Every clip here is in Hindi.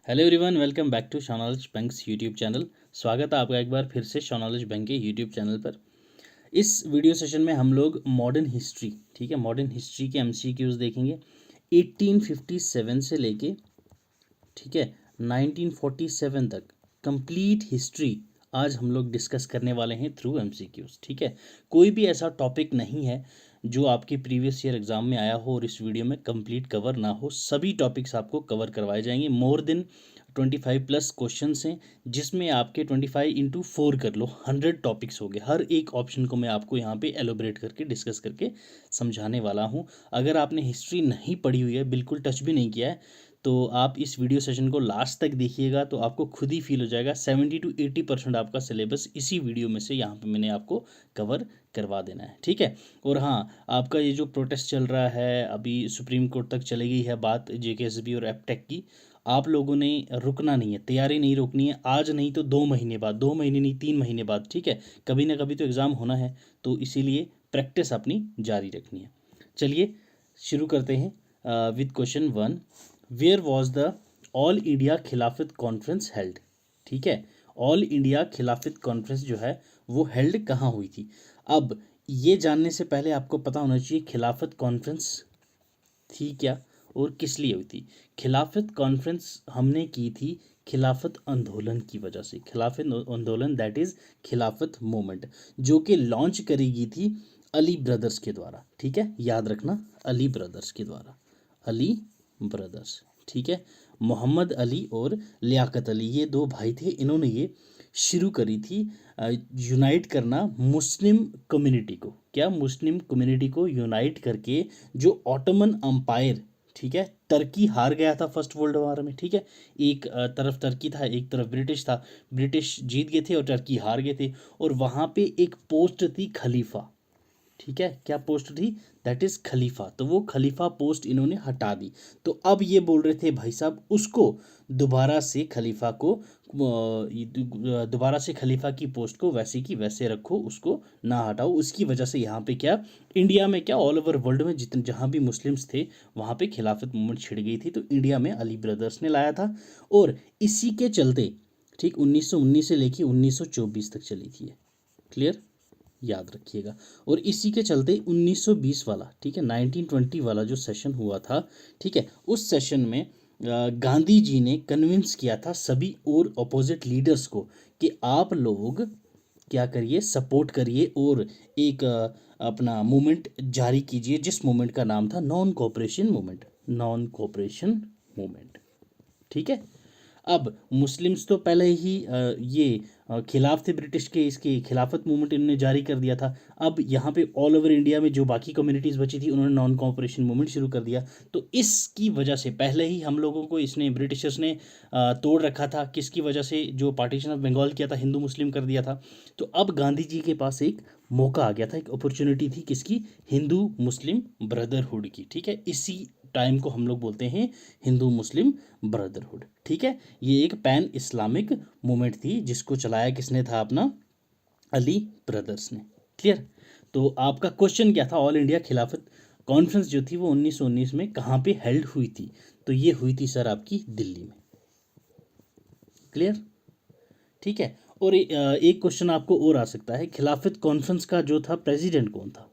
Hello everyone, welcome back to शॉनॉलेज बैंक्स यूट्यूब चैनल। स्वागत है आपका एक बार फिर से शॉनॉलेज बैंक के यूट्यूब चैनल पर। इस वीडियो सेशन में हम लोग मॉडर्न हिस्ट्री, ठीक है, मॉडर्न हिस्ट्री के एमसीक्यूज देखेंगे 1857 से लेके, ठीक है, 1947 तक कंप्लीट हिस्ट्री आज हम लोग डिस्कस करने वाले हैं थ्रू एमसीक्यूज। ठीक है, कोई भी ऐसा टॉपिक नहीं है जो आपके प्रीवियस ईयर एग्जाम में आया हो और इस वीडियो में कंप्लीट कवर ना हो। सभी टॉपिक्स आपको कवर करवाए जाएंगे। मोर देन 25 प्लस क्वेश्चन हैं, जिसमें आपके 25 × 4 कर लो, 100 टॉपिक्स हो गए। हर एक ऑप्शन को मैं आपको यहाँ पे एलोबरेट करके डिस्कस करके समझाने वाला हूँ। अगर आपने हिस्ट्री नहीं पढ़ी हुई है, बिल्कुल टच भी नहीं किया है, तो आप इस वीडियो सेशन को लास्ट तक देखिएगा तो आपको खुद ही फील हो जाएगा 70 to 80% आपका सिलेबस इसी वीडियो में से यहाँ पे मैंने आपको कवर करवा देना है। ठीक है, और हाँ, आपका ये जो प्रोटेस्ट चल रहा है अभी सुप्रीम कोर्ट तक चली गई है बात जेकेएसबी और एपटेक की, आप लोगों ने रुकना नहीं है, तैयारी नहीं रोकनी है। आज नहीं तो 2 महीने बाद, 2 महीने नहीं 3 महीने बाद, ठीक है, कभी ना कभी तो एग्ज़ाम होना है, तो इसीलिए प्रैक्टिस अपनी जारी रखनी है। चलिए शुरू करते हैं with question 1। Where was the all India Khilafat conference held? ठीक है, ऑल इंडिया खिलाफत कॉन्फ्रेंस जो है वो हेल्ड कहाँ हुई थी? अब ये जानने से पहले आपको पता होना चाहिए खिलाफत कॉन्फ्रेंस थी क्या और किस लिए हुई थी। खिलाफत कॉन्फ्रेंस हमने की थी खिलाफत आंदोलन की वजह से। खिलाफत आंदोलन दैट इज़ खिलाफत मूवमेंट, जो कि लॉन्च करी गई थी अली ब्रदर्स के द्वारा। ठीक है, याद रखना, अली ब्रदर्स के द्वारा, अली ब्रदर्स। ठीक है, मोहम्मद अली और लियाकत अली, ये दो भाई थे, इन्होंने ये शुरू करी थी यूनाइट करना मुस्लिम कम्युनिटी को। क्या? मुस्लिम कम्युनिटी को यूनाइट करके जो ऑटोमन अम्पायर, ठीक है, तुर्की हार गया था फर्स्ट वर्ल्ड वॉर में। ठीक है, एक तरफ तुर्की था, एक तरफ ब्रिटिश था। ब्रिटिश जीत गए थे और तुर्की हार गए थे, और वहाँ पे एक पोस्ट थी खलीफा। ठीक है, क्या पोस्ट थी? दैट इज खलीफा। तो वो खलीफा पोस्ट इन्होंने हटा दी। तो अब ये बोल रहे थे भाई साहब उसको दोबारा से खलीफा को दोबारा से खलीफा की पोस्ट को वैसे की वैसे रखो, उसको ना हटाओ। उसकी वजह से यहाँ पे क्या, इंडिया में क्या, ऑल ओवर वर्ल्ड में जितने जहाँ भी मुस्लिम्स थे वहाँ पे खिलाफत मूवमेंट छिड़ गई थी। तो इंडिया में अली ब्रदर्स ने लाया था, और इसी के चलते, ठीक, 1919 से लेके 1924 तक चली थी। क्लियर, याद रखिएगा। और इसी के चलते 1920 वाला, ठीक है, 1920 वाला जो सेशन हुआ था, ठीक है, उस सेशन में गांधी जी ने कन्विंस किया था सभी और अपोजिट लीडर्स को कि आप लोग क्या करिए, सपोर्ट करिए और एक अपना मूवमेंट जारी कीजिए, जिस मूवमेंट का नाम था non cooperation movement. Non cooperation movement, ठीक है। अब मुस्लिम्स तो पहले ही ये खिलाफ थे ब्रिटिश के, इसके खिलाफत मूवमेंट इन्होंने जारी कर दिया था। अब यहाँ पे ऑल ओवर इंडिया में जो बाकी कम्युनिटीज़ बची थी उन्होंने नॉन कोऑपरेशन मूवमेंट शुरू कर दिया। तो इसकी वजह से पहले ही हम लोगों को इसने, ब्रिटिशर्स ने तोड़ रखा था। किसकी वजह से? जो पार्टीशन ऑफ बंगाल किया था, हिंदू मुस्लिम कर दिया था। तो अब गांधी जी के पास एक मौका आ गया था, एक अपॉर्चुनिटी थी, किसकी? हिंदू मुस्लिम ब्रदरहुड की। ठीक है, इसी टाइम को हम लोग बोलते हैं हिंदू मुस्लिम ब्रदरहुड। ठीक है, ये एक पैन इस्लामिक मूवमेंट थी जिसको चलाया किसने था? अपना अली ब्रदर्स ने। क्लियर। तो आपका क्वेश्चन क्या था? ऑल इंडिया खिलाफत कॉन्फ्रेंस जो थी वो 1919 में कहाँ पे हेल्ड हुई थी? तो ये हुई थी सर आपकी दिल्ली में। क्लियर, ठीक है। और एक क्वेश्चन आपको और आ सकता है, खिलाफत कॉन्फ्रेंस का जो था प्रेसिडेंट कौन था?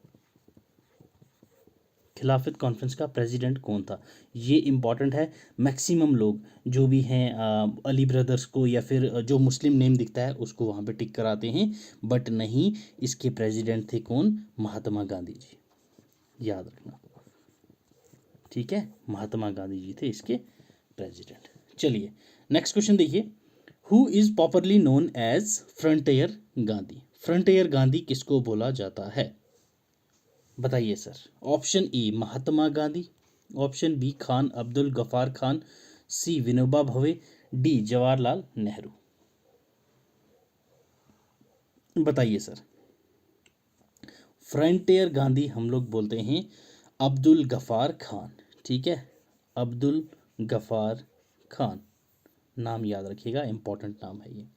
खिलाफत कॉन्फ्रेंस का प्रेसिडेंट कौन था? ये इंपॉर्टेंट है। मैक्सिमम लोग जो भी हैं अली ब्रदर्स को या फिर जो मुस्लिम नेम दिखता है उसको वहाँ पे टिक कराते हैं, बट नहीं, इसके प्रेसिडेंट थे कौन? महात्मा गांधी जी, याद रखना। ठीक है, महात्मा गांधी जी थे इसके प्रेसिडेंट। चलिए नेक्स्ट क्वेश्चन देखिए, who is popularly known as frontier Gandhi? Frontier Gandhi किसको बोला जाता है? बताइए sir. Option A Mahatma Gandhi, option B Khan Abdul Ghaffar Khan, C Vinoba Bhave, D Jawaharlal Nehru. बताइए सर। फ्रंटियर गांधी हम लोग बोलते हैं अब्दुल गफार खान। ठीक है, अब्दुल गफार खान, नाम याद रखिएगा, इंपॉर्टेंट नाम है ये।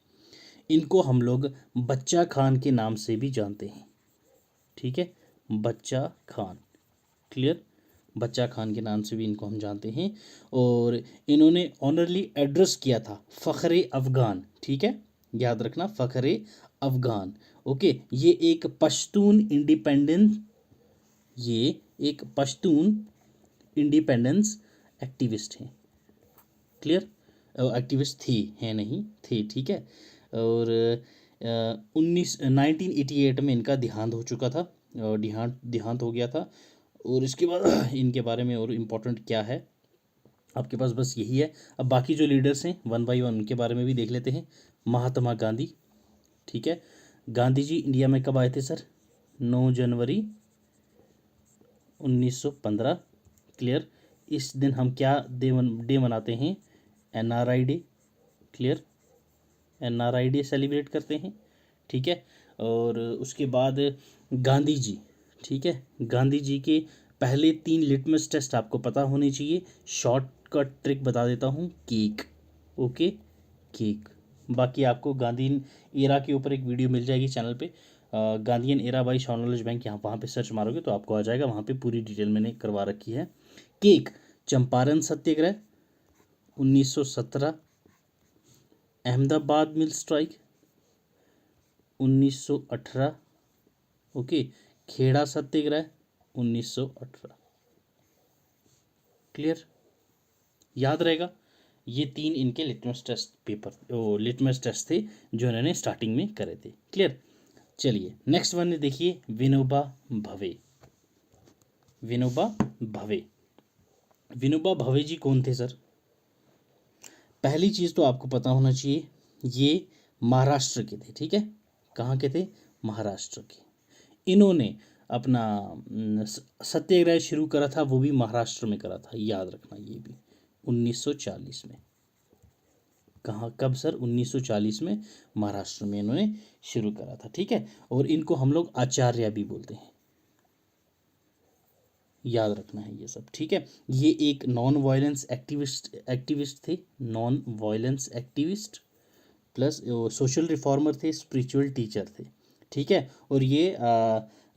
इनको हम लोग बच्चा खान के नाम से भी जानते हैं। ठीक है, बच्चा खान। क्लियर, बच्चा खान के नाम से भी इनको हम जानते हैं। और इन्होंने ऑनरली एड्रेस किया था फ़ख्र अफ़गान, ठीक है, याद रखना फ़ख्र अफ़गान। ओके, ये एक पश्तून इंडिपेंडेंस एक्टिविस्ट हैं। क्लियर, एक्टिविस्ट थी, है नहीं थे, ठीक है। और 1988 में इनका देहांत हो चुका था, और देहांत हो गया था। और इसके बाद इनके बारे में और इम्पोर्टेंट क्या है आपके पास, बस यही है। अब बाकी जो लीडर्स हैं वन बाय वन उनके बारे में भी देख लेते हैं। महात्मा गांधी, ठीक है, गांधी जी इंडिया में कब आए थे सर? 9 जनवरी 1915। क्लियर, इस दिन हम क्या डे मनाते हैं? NRI day. Clear, NRI day celebrate करते हैं, ठीक है। और उसके बाद गांधी जी, ठीक है, गांधी जी के पहले 3 लिटमस टेस्ट आपको पता होने चाहिए। शॉर्टकट ट्रिक बता देता हूँ, केक। Okay, cake. बाकी आपको गांधी एरा के ऊपर एक वीडियो मिल जाएगी चैनल पे, Gandhian era by Shah knowledge bank, यहाँ वहाँ पे सर्च मारोगे तो आपको आ जाएगा, वहाँ पे पूरी डिटेल मैंने करवा रखी है। केक, Champaran Satyagraha 1917, Ahmedabad mill strike 1918, okay, Kheda Satyagraha 1918। Clear, याद रहेगा। ये 3 इनके लिटमस टेस्ट थे जो इन्होंने स्टार्टिंग में करे थे। क्लियर, चलिए नेक्स्ट वन देखिए, विनोबा भावे। विनोबा भावे, विनोबा भावे जी कौन थे सर? पहली चीज़ तो आपको पता होना चाहिए, ये महाराष्ट्र के थे, ठीक है। कहाँ के थे? महाराष्ट्र के। इन्होंने अपना सत्याग्रह शुरू करा था, वो भी महाराष्ट्र में करा था, याद रखना ये भी 1940 में। कहाँ, कब सर? 1940 में महाराष्ट्र में इन्होंने शुरू करा था, ठीक है। और इनको हम लोग आचार्य भी बोलते हैं, याद रखना है ये सब, ठीक है। ये एक नॉन वायलेंस एक्टिविस्ट थे, non violence activist plus social reformer थे, स्पिरिचुअल टीचर थे, ठीक है। और ये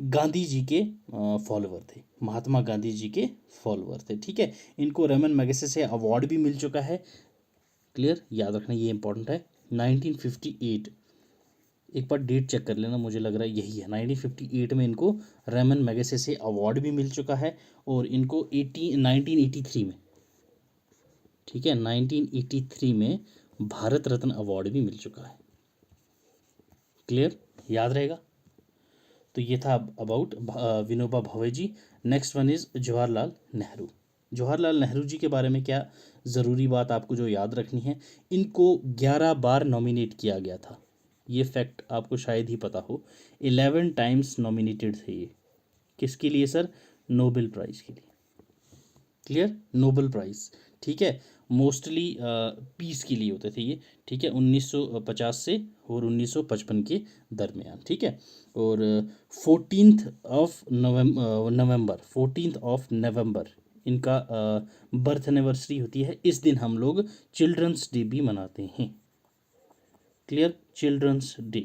गांधी जी के फॉलोअर थे, महात्मा गांधी जी के फॉलोअर थे, ठीक है। इनको रमन मैगसेसे से अवार्ड भी मिल चुका है। क्लियर, याद रखना ये इंपॉर्टेंट है। 1958, एक बार डेट चेक कर लेना, मुझे लग रहा है यही है, 1958 में इनको रमन मैगसेसे से अवार्ड भी मिल चुका है। और इनको 1983 में, ठीक है, 1983 में भारत रत्न अवार्ड भी मिल चुका है। क्लियर, याद रहेगा। तो ये था about Vinoba Bhave ji. Next one is Jawaharlal Nehru. Jawaharlal Nehru ji के बारे में क्या ज़रूरी बात आपको जो याद रखनी है, इनको 11 बार नॉमिनेट किया गया था, ये फैक्ट आपको शायद ही पता हो। 11 टाइम्स नॉमिनेटेड थे ये, किसके लिए सर? नोबेल प्राइज़ के लिए। क्लियर, नोबेल प्राइज़, ठीक है, मोस्टली पीस के लिए होते थे ये, ठीक है, 1950 से और 1955 के दरमियान, ठीक है। और 14 ऑफ नवंबर इनका बर्थ एनिवर्सरी होती है। इस दिन हम लोग चिल्ड्रंस डे भी मनाते हैं। Clear, children's day.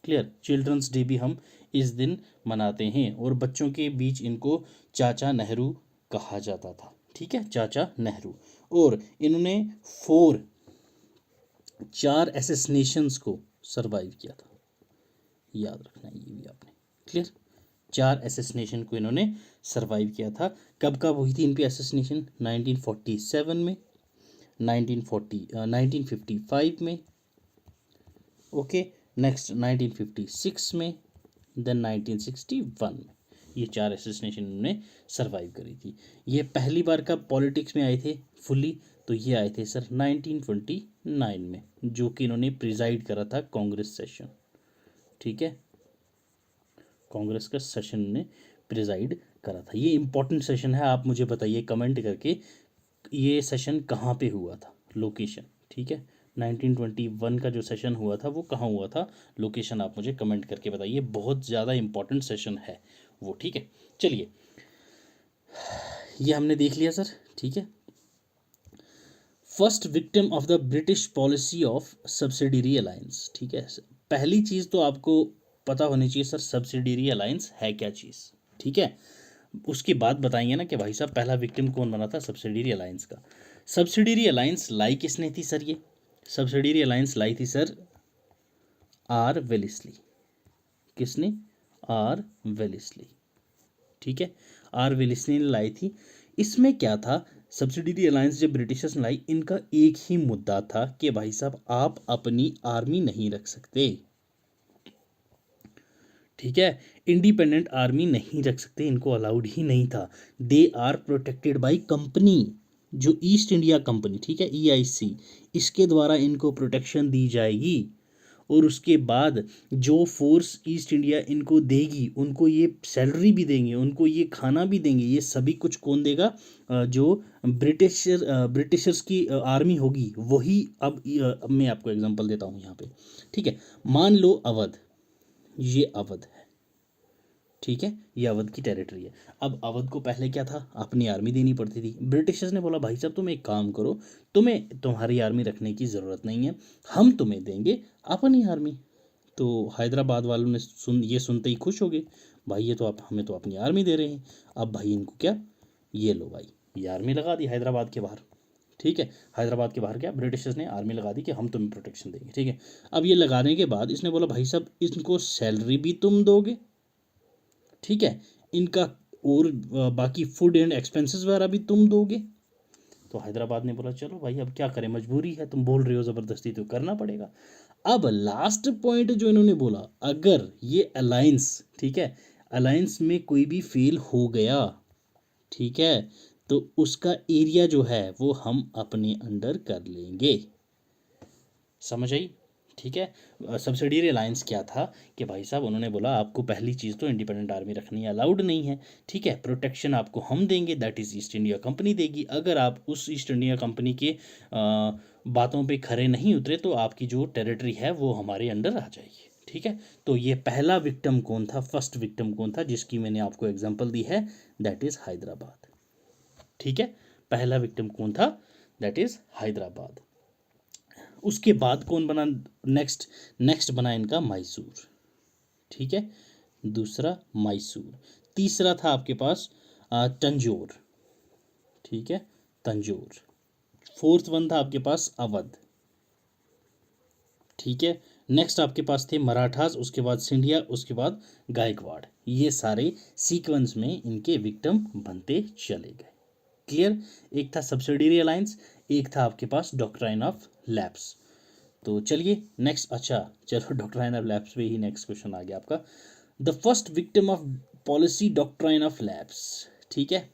Clear, children's day भी हम इस दिन मनाते हैं। और बच्चों के बीच इनको चाचा नेहरू कहा जाता था, ठीक है, चाचा नेहरू। और इन्होंने 4 एसेसिनेशंस को सरवाइव किया था, याद रखना ये भी आपने। क्लियर, 4 एसेसिनेशन को इन्होंने सरवाइव किया था। कब कब हुई थी इन पे एसेसिनेशन? 1947 में, 1955 में, ओके, नेक्स्ट 1956 में, देन 1961 में। ये 4 एसेसिनेशन इन्होंने सरवाइव करी थी। ये पहली बार कब पॉलिटिक्स में आए थे फुली? तो ये आए थे सर 1929 में, जो कि इन्होंने प्रिजाइड करा था कांग्रेस सेशन, ठीक है, कांग्रेस का सेशन ने प्रिजाइड करा था। ये इंपॉर्टेंट सेशन है, आप मुझे बताइए कमेंट करके ये सेशन कहाँ पे हुआ था, लोकेशन, ठीक है। 1921 का जो सेशन हुआ था वो कहाँ हुआ था, लोकेशन आप मुझे कमेंट करके बताइए, बहुत ज़्यादा इंपॉर्टेंट सेशन है वो, ठीक है। चलिए, ये हमने देख लिया सर, ठीक है। First victim of the British policy of subsidiary alliance, ठीक है। पहली चीज़ तो आपको पता होनी चाहिए सर, सब्सिडियरी अलायंस है क्या चीज़, ठीक है। उसके बाद बताएंगे ना कि भाई साहब पहला विक्टिम कौन बना था सब्सिडियरी अलायंस का। सब्सिडियरी अलायंस लाई किसने थी सर? ये सब्सिडियरी अलायंस लाई थी सर आर वेलेस्ली। किसने? R Wellesley. ठीक है, आर वेलेस्ली ने लाई थी। इसमें क्या था, सब्सिडियरी अलायंस जब ब्रिटिशर्स ने लाई, इनका एक ही मुद्दा था कि भाई साहब आप अपनी आर्मी नहीं रख सकते। ठीक है, इंडिपेंडेंट आर्मी नहीं रख सकते, इनको अलाउड ही नहीं था। They are protected by company, जो ईस्ट इंडिया कंपनी, ठीक है, EIC, इसके द्वारा इनको प्रोटेक्शन दी जाएगी। और उसके बाद जो फोर्स ईस्ट इंडिया इनको देगी, उनको ये सैलरी भी देंगे, उनको ये खाना भी देंगे, ये सभी कुछ कौन देगा? जो ब्रिटिशर्स की आर्मी होगी वही। अब मैं आपको एग्जांपल देता हूँ यहाँ पे। ठीक है, मान लो अवध, ये अवध है, ठीक है, ये अवध की टेरिटरी है। अब अवध को पहले क्या था, अपनी आर्मी देनी पड़ती थी। ब्रिटिशर्स ने बोला भाई साहब तुम एक काम करो, तुम्हें तुम्हारी आर्मी रखने की ज़रूरत नहीं है, हम तुम्हें देंगे अपनी आर्मी। तो हैदराबाद वालों ने ये सुनते ही खुश हो गए, भाई ये तो आप हमें तो अपनी आर्मी दे रहे हैं। अब भाई इनको क्या, ये लो भाई, ये आर्मी लगा दी हैदराबाद के बाहर। ठीक है, हैदराबाद के बाहर क्या ब्रिटिशर्स ने आर्मी लगा दी कि हम तुम्हें प्रोटेक्शन देंगे। ठीक है, अब ये लगाने के बाद इसने बोला भाई साहब इनको सैलरी भी तुम दोगे, ठीक है, इनका और बाकी फूड एंड एक्सपेंसेस वगैरह भी तुम दोगे। तो हैदराबाद ने बोला चलो भाई अब क्या करें, मजबूरी है, तुम बोल रहे हो ज़बरदस्ती तो करना पड़ेगा। अब लास्ट पॉइंट जो इन्होंने बोला, अगर ये अलायंस, ठीक है, अलायंस में कोई भी फेल हो गया, ठीक है, तो उसका एरिया जो है वो हम अपने अंडर कर लेंगे। समझ आई? ठीक है, सब्सिडियरी अलायंस क्या था कि भाई साहब उन्होंने बोला आपको पहली चीज़ तो इंडिपेंडेंट आर्मी रखनी अलाउड नहीं है। ठीक है, प्रोटेक्शन आपको हम देंगे, that is east India company देगी। अगर आप उस ईस्ट इंडिया कंपनी के बातों पे खरे नहीं उतरे तो आपकी जो टेरिटरी है वो हमारे अंडर आ जाएगी। ठीक है, तो ये पहला विक्टिम कौन था, फर्स्ट विक्टिम कौन था जिसकी मैंने आपको एग्जाम्पल दी है, दैट इज़ हैदराबाद। ठीक है, पहला विक्टिम कौन था, दैट इज़ हैदराबाद। उसके बाद कौन बना नेक्स्ट बना इनका मैसूर। ठीक है, दूसरा मैसूर। तीसरा था आपके पास तंजौर। ठीक है, तंजौर। फोर्थ वन था आपके पास अवध। ठीक है, नेक्स्ट आपके पास थे मराठास, उसके बाद सिंधिया, उसके बाद गायकवाड़। ये सारे सीक्वेंस में इनके विक्टिम बनते चले गए। क्लियर? एक था सब्सिडियरी अलायंस, एक था आपके पास डॉक्ट्राइन ऑफ लैप्स। तो चलिए नेक्स्ट, अच्छा चलो डॉक्ट्राइन ऑफ लैप्स पे ही नेक्स्ट क्वेश्चन आ गया आपका। The first victim of policy doctrine of lapse. ठीक है,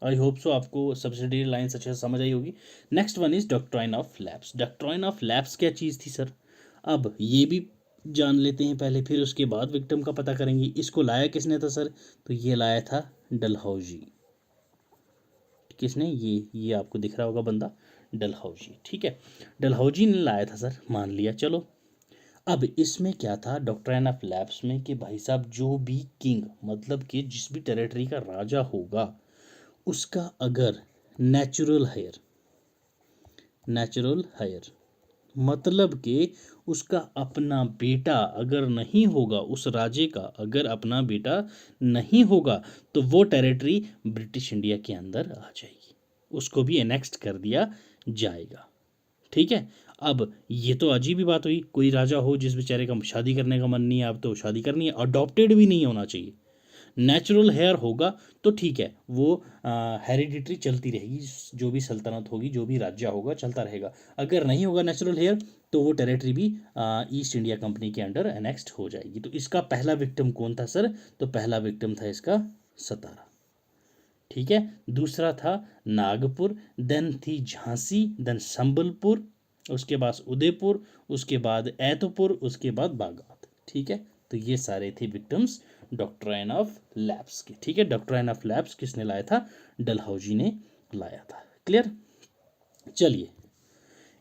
आई होप सो आपको सब्सिडियरी लाइन्स अच्छे से समझ आई होगी। Next one is doctrine of lapse. Doctrine of lapse क्या चीज़ थी सर? अब ये भी जान लेते हैं पहले, फिर उसके बाद विक्टिम का पता करेंगे। इसको लाया किसने था सर? तो ये लाया था डलहौजी। किसने? ये आपको दिख रहा होगा बंदा, डलहौजी। ठीक है, डलहौजी ने लाया था सर, मान लिया चलो। अब इसमें क्या था डॉक्ट्राइन ऑफ लैप्स में कि भाई साहब जो भी किंग, मतलब कि जिस भी टेरिटरी का राजा होगा, उसका अगर नेचुरल हेयर मतलब कि उसका अपना बेटा अगर नहीं होगा, उस राजे का अगर अपना बेटा नहीं होगा, तो वो टेरिटरी ब्रिटिश इंडिया के अंदर आ जाएगी, उसको भी एनेक्स्ट कर दिया जाएगा। ठीक है, अब ये तो अजीब ही बात हुई, कोई राजा हो जिस बेचारे का शादी करने का मन नहीं है, अब तो शादी करनी है, अडॉप्टेड भी नहीं होना चाहिए, नेचुरल हेयर होगा तो ठीक है, वो हेरिडिटरी चलती रहेगी, जो भी सल्तनत होगी, जो भी राज्य होगा चलता रहेगा। अगर नहीं होगा नेचुरल हेयर तो वो टेरिटरी भी ईस्ट इंडिया कंपनी के अंडर एनेक्स्ट हो जाएगी। तो इसका पहला विक्टिम कौन था सर? तो पहला विक्टिम था इसका सतारा। ठीक है, दूसरा था नागपुर, देन थी झांसी, देन संबलपुर, उसके बाद उदयपुर, उसके बाद ऐतपुर, उसके बाद बागात। ठीक है, तो ये सारे थे विक्टिम्स डॉक्ट्राइन ऑफ लैप्स के। ठीक है, डॉक्ट्राइन ऑफ लैप्स किसने लाया था? डलहौजी ने लाया था। क्लियर? चलिए,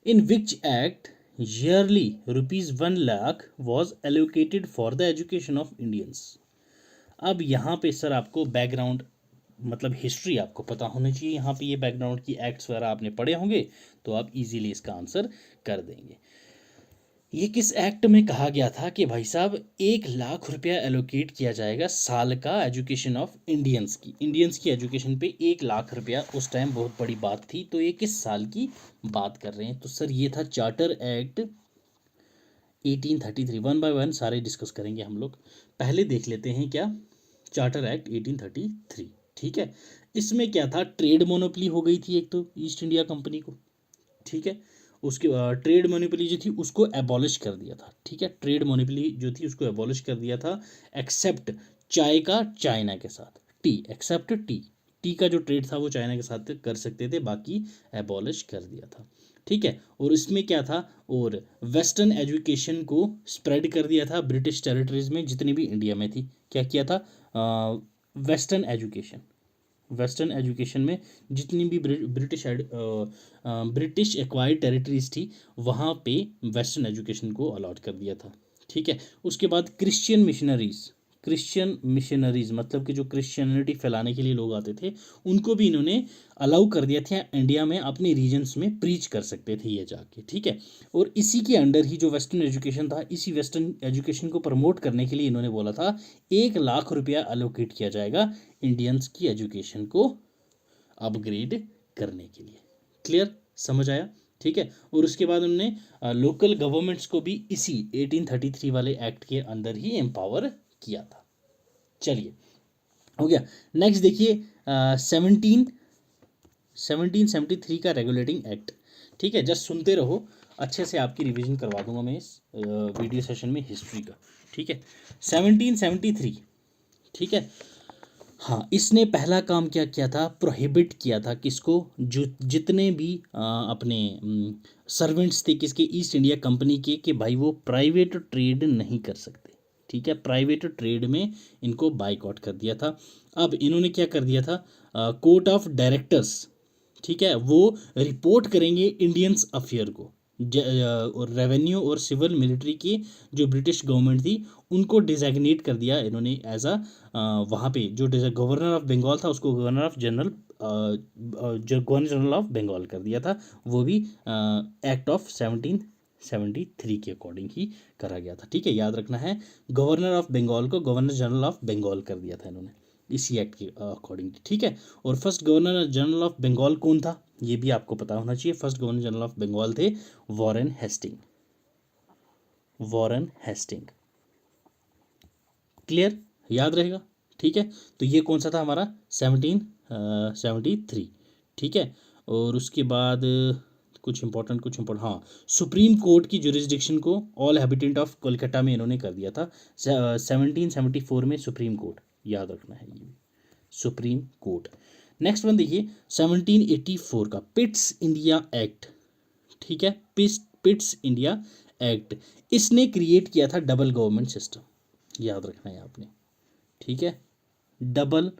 in which act yearly ₹1 lakh was allocated for the education of Indians. अब यहाँ पे सर आपको बैकग्राउंड मतलब हिस्ट्री आपको पता होनी चाहिए, यहाँ पे ये बैकग्राउंड की एक्ट्स वगैरह आपने पढ़े होंगे तो आप इजीली इसका आंसर कर देंगे। ये किस एक्ट में कहा गया था कि भाई साहब 1 लाख रुपया एलोकेट किया जाएगा साल का एजुकेशन ऑफ इंडियंस की एजुकेशन पे 1 लाख रुपया, उस टाइम बहुत बड़ी बात थी। तो ये किस साल की बात कर रहे हैं? तो सर ये था charter act 1833। One by one सारे डिस्कस करेंगे हम लोग। पहले देख लेते हैं क्या चार्टर एक्ट 1833। ठीक है, इसमें क्या था, ट्रेड मोनोपली हो गई थी एक तो ईस्ट इंडिया कंपनी को। ठीक है, उसके ट्रेड मोनोपली जो थी उसको एबॉलिश कर दिया था। ठीक है, ट्रेड मोनोपली जो थी उसको एबॉलिश कर दिया था, एक्सेप्ट चाय का चाइना के साथ, टी एक्सेप्ट टी का जो ट्रेड था वो चाइना के साथ कर सकते थे, बाकी एबॉलिश कर दिया था। ठीक है, और इसमें क्या था, और वेस्टर्न एजुकेशन को स्प्रेड कर दिया था ब्रिटिश टेरिटरीज में जितनी भी इंडिया में थी। क्या किया था, वेस्टर्न एजुकेशन, वेस्टर्न एजुकेशन में जितनी भी ब्रिटिश एक्वायर्ड टेरिटरीज थी वहाँ पे वेस्टर्न एजुकेशन को अलॉट कर दिया था। ठीक है, उसके बाद क्रिश्चियन मिशनरीज मतलब कि जो क्रिश्चियनिटी फैलाने के लिए लोग आते थे उनको भी इन्होंने अलाउ कर दिया था इंडिया में, अपने रीजन्स में प्रीच कर सकते थे ये जाके। ठीक है, और इसी के अंडर ही जो वेस्टर्न एजुकेशन था, इसी वेस्टर्न एजुकेशन को प्रमोट करने के लिए इन्होंने बोला था 1 लाख रुपया अलोकेट किया जाएगा इंडियंस की एजुकेशन को अपग्रेड करने के लिए। क्लियर, समझ आया? ठीक है, और उसके बाद उन्होंने लोकल गवर्नमेंट्स को भी इसी 1833 वाले एक्ट के अंदर ही एम्पावर किया था। चलिए, हो गया। नेक्स्ट देखिए 1773 का रेगुलेटिंग एक्ट। ठीक है, जस्ट सुनते रहो, अच्छे से आपकी रिवीजन करवा दूंगा मैं इस वीडियो सेशन में हिस्ट्री का। ठीक है, 1773। ठीक है, हाँ, इसने पहला काम क्या किया था, प्रोहिबिट किया था किसको, जो जितने भी अपने सर्वेंट्स थे किसके, ईस्ट इंडिया कंपनी के, कि भाई वो प्राइवेट ट्रेड नहीं कर सकते। ठीक है, प्राइवेट ट्रेड में इनको बाइकआउट कर दिया था। अब इन्होंने क्या कर दिया था, कोर्ट ऑफ डायरेक्टर्स, ठीक है, वो रिपोर्ट करेंगे इंडियंस अफेयर को, और रेवेन्यू और सिविल मिलिट्री की जो ब्रिटिश गवर्नमेंट थी उनको डिजैग्नेट कर दिया इन्होंने एज अ, वहाँ पे जो गवर्नर ऑफ बंगाल था उसको गवर्नर ऑफ जनरल, जो गवर्नर जनरल ऑफ बंगाल कर दिया था, वो भी एक्ट ऑफ 1773 के अकॉर्डिंग ही करा गया था। ठीक है, याद रखना है, गवर्नर ऑफ बंगाल को गवर्नर जनरल ऑफ बंगाल कर दिया था इन्होंने इसी एक्ट के अकॉर्डिंग। ठीक है, और first governor general of Bengal कौन था ये भी आपको पता होना चाहिए। First governor general of Bengal थे Warren Hastings, Warren Hastings. Clear, याद रहेगा? ठीक है, तो ये कौन सा था हमारा 1773। ठीक है, और उसके बाद कुछ इंपॉर्टेंट, हाँ, सुप्रीम कोर्ट की जुरिस्डिक्शन को ऑल हैबिटेंट ऑफ कोलकाता में इन्होंने कर दिया था 1774 में, सुप्रीम कोर्ट याद रखना है ये, सुप्रीम कोर्ट। नेक्स्ट वन देखिए 1784 का पिट्स इंडिया एक्ट। ठीक है, पिट्स इंडिया एक्ट, इसने क्रिएट किया था डबल गवर्नमेंट सिस्टम, याद रखना है आपने। ठीक है, double